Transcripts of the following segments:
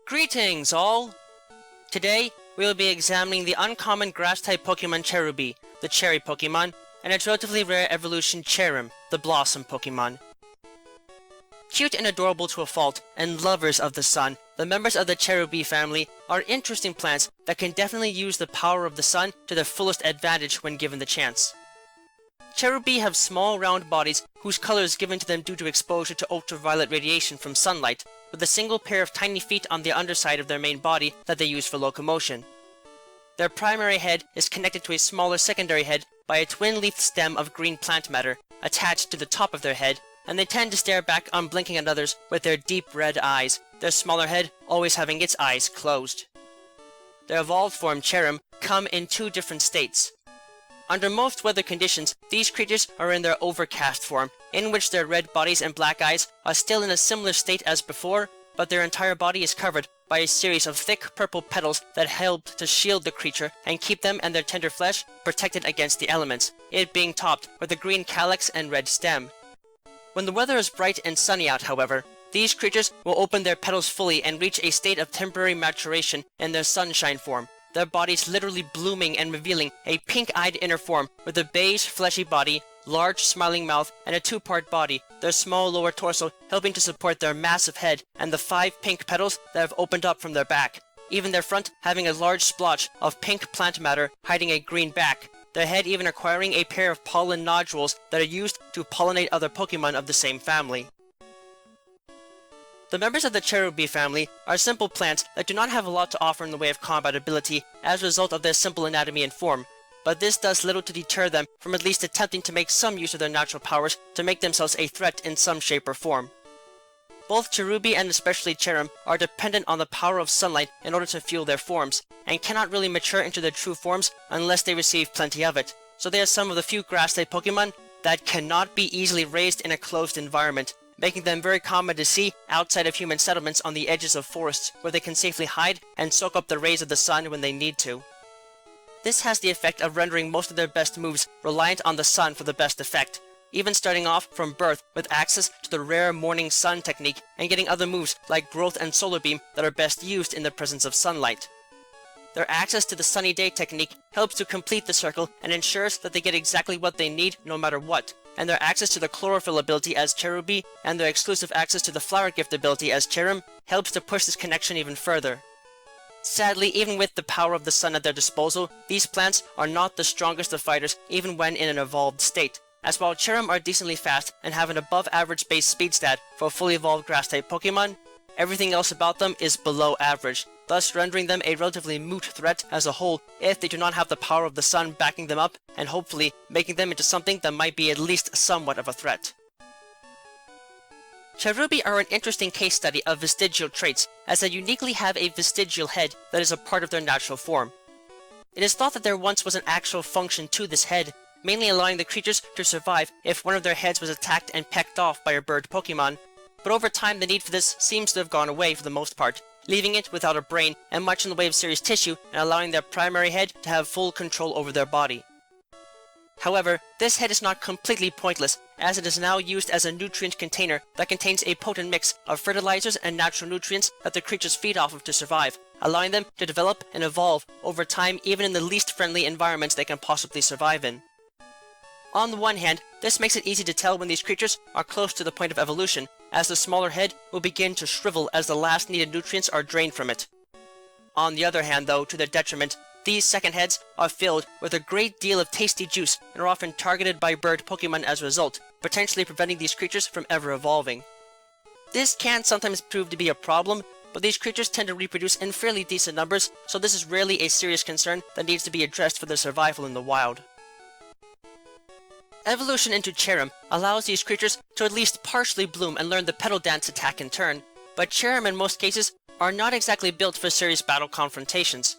Greetings, all! Today, we will be examining the uncommon grass-type Pokemon Cherubi, the Cherry Pokémon, and its relatively rare evolution Cherrim, the Blossom Pokémon. Cute and adorable to a fault, and lovers of the sun, the members of the Cherubi family are interesting plants that can definitely use the power of the sun to their fullest advantage when given the chance. Cherubi have small round bodies whose color is given to them due to exposure to ultraviolet radiation from sunlight, with a single pair of tiny feet on the underside of their main body that they use for locomotion. Their primary head is connected to a smaller secondary head by a twin-leafed stem of green plant matter attached to the top of their head, and they tend to stare back unblinking at others with their deep red eyes, their smaller head always having its eyes closed. Their evolved form Cherrim come in two different states. Under most weather conditions, these creatures are in their overcast form, in which their red bodies and black eyes are still in a similar state as before, but their entire body is covered by a series of thick purple petals that help to shield the creature and keep them and their tender flesh protected against the elements, it being topped with a green calyx and red stem. When the weather is bright and sunny out, however, these creatures will open their petals fully and reach a state of temporary maturation in their sunshine form, their bodies literally blooming and revealing a pink-eyed inner form with a beige, fleshy body, large, smiling mouth, and a two-part body, their small lower torso helping to support their massive head and the 5 pink petals that have opened up from their back, even their front having a large splotch of pink plant matter hiding a green back, their head even acquiring a pair of pollen nodules that are used to pollinate other Pokemon of the same family. The members of the Cherubi family are simple plants that do not have a lot to offer in the way of combat ability as a result of their simple anatomy and form, but this does little to deter them from at least attempting to make some use of their natural powers to make themselves a threat in some shape or form. Both Cherubi and especially Cherrim are dependent on the power of sunlight in order to fuel their forms, and cannot really mature into their true forms unless they receive plenty of it, so they are some of the few grass-type Pokemon that cannot be easily raised in a closed environment, making them very common to see outside of human settlements on the edges of forests where they can safely hide and soak up the rays of the sun when they need to. This has the effect of rendering most of their best moves reliant on the sun for the best effect, even starting off from birth with access to the rare morning sun technique and getting other moves like growth and solar beam that are best used in the presence of sunlight. Their access to the sunny day technique helps to complete the circle and ensures that they get exactly what they need no matter what, and their access to the chlorophyll ability as Cherubi and their exclusive access to the flower gift ability as Cherrim helps to push this connection even further. Sadly, even with the power of the sun at their disposal, these plants are not the strongest of fighters even when in an evolved state, as while Cherrim are decently fast and have an above average base speed stat for a fully evolved grass-type Pokemon, everything else about them is below average, thus rendering them a relatively moot threat as a whole if they do not have the power of the sun backing them up and hopefully making them into something that might be at least somewhat of a threat. Cherubi are an interesting case study of vestigial traits, as they uniquely have a vestigial head that is a part of their natural form. It is thought that there once was an actual function to this head, mainly allowing the creatures to survive if one of their heads was attacked and pecked off by a bird Pokemon, but over time the need for this seems to have gone away for the most part, leaving it without a brain and much in the way of serious tissue and allowing their primary head to have full control over their body. However, this head is not completely pointless, as it is now used as a nutrient container that contains a potent mix of fertilizers and natural nutrients that the creatures feed off of to survive, allowing them to develop and evolve over time even in the least friendly environments they can possibly survive in. On the one hand, this makes it easy to tell when these creatures are close to the point of evolution, as the smaller head will begin to shrivel as the last needed nutrients are drained from it. On the other hand though, to their detriment, these second heads are filled with a great deal of tasty juice and are often targeted by bird Pokemon as a result, potentially preventing these creatures from ever evolving. This can sometimes prove to be a problem, but these creatures tend to reproduce in fairly decent numbers, so this is rarely a serious concern that needs to be addressed for their survival in the wild. Evolution into Cherrim allows these creatures to at least partially bloom and learn the petal dance attack in turn, but Cherrim in most cases are not exactly built for serious battle confrontations.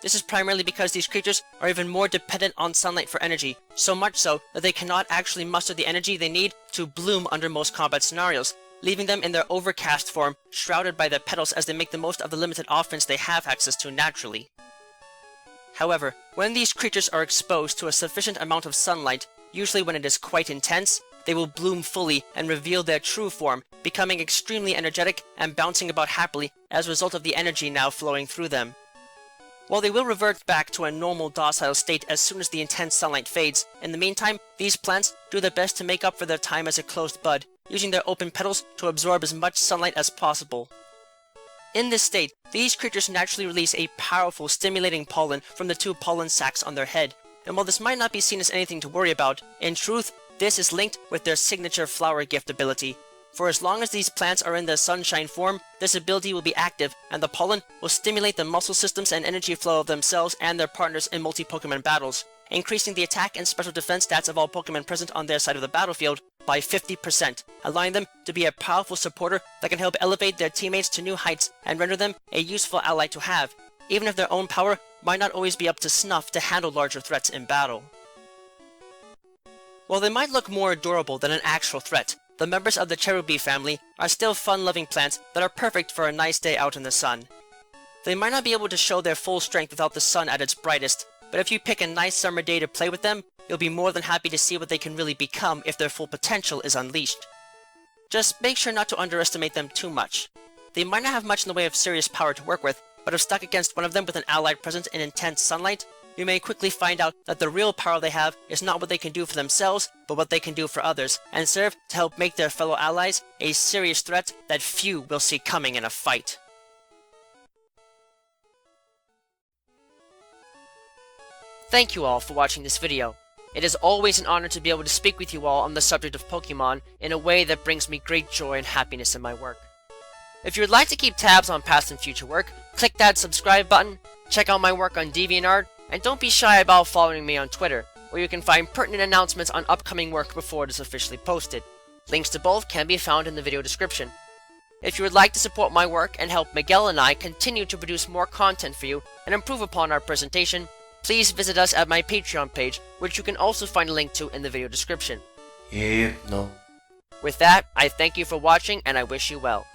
This is primarily because these creatures are even more dependent on sunlight for energy, so much so that they cannot actually muster the energy they need to bloom under most combat scenarios, leaving them in their overcast form, shrouded by their petals as they make the most of the limited offense they have access to naturally. However, when these creatures are exposed to a sufficient amount of sunlight, usually when it is quite intense, they will bloom fully and reveal their true form, becoming extremely energetic and bouncing about happily as a result of the energy now flowing through them. While they will revert back to a normal docile state as soon as the intense sunlight fades, in the meantime, these plants do their best to make up for their time as a closed bud, using their open petals to absorb as much sunlight as possible. In this state, these creatures naturally release a powerful stimulating pollen from the two pollen sacs on their head, and while this might not be seen as anything to worry about, in truth, this is linked with their signature flower gift ability. For as long as these plants are in their sunshine form, this ability will be active, and the pollen will stimulate the muscle systems and energy flow of themselves and their partners in multi-Pokemon battles, increasing the attack and special defense stats of all Pokemon present on their side of the battlefield by 50%, allowing them to be a powerful supporter that can help elevate their teammates to new heights and render them a useful ally to have, even if their own power might not always be up to snuff to handle larger threats in battle. While they might look more adorable than an actual threat, the members of the Cherubi family are still fun-loving plants that are perfect for a nice day out in the sun. They might not be able to show their full strength without the sun at its brightest, but if you pick a nice summer day to play with them, you'll be more than happy to see what they can really become if their full potential is unleashed. Just make sure not to underestimate them too much. They might not have much in the way of serious power to work with, but if stuck against one of them with an ally present in intense sunlight, you may quickly find out that the real power they have is not what they can do for themselves, but what they can do for others, and serve to help make their fellow allies a serious threat that few will see coming in a fight. Thank you all for watching this video. It is always an honor to be able to speak with you all on the subject of Pokemon in a way that brings me great joy and happiness in my work. If you would like to keep tabs on past and future work, click that subscribe button, check out my work on DeviantArt, and don't be shy about following me on Twitter, where you can find pertinent announcements on upcoming work before it is officially posted. Links to both can be found in the video description. If you would like to support my work and help Miguel and I continue to produce more content for you and improve upon our presentation, please visit us at my Patreon page, which you can also find a link to in the video description. Yeah, no. With that, I thank you for watching and I wish you well.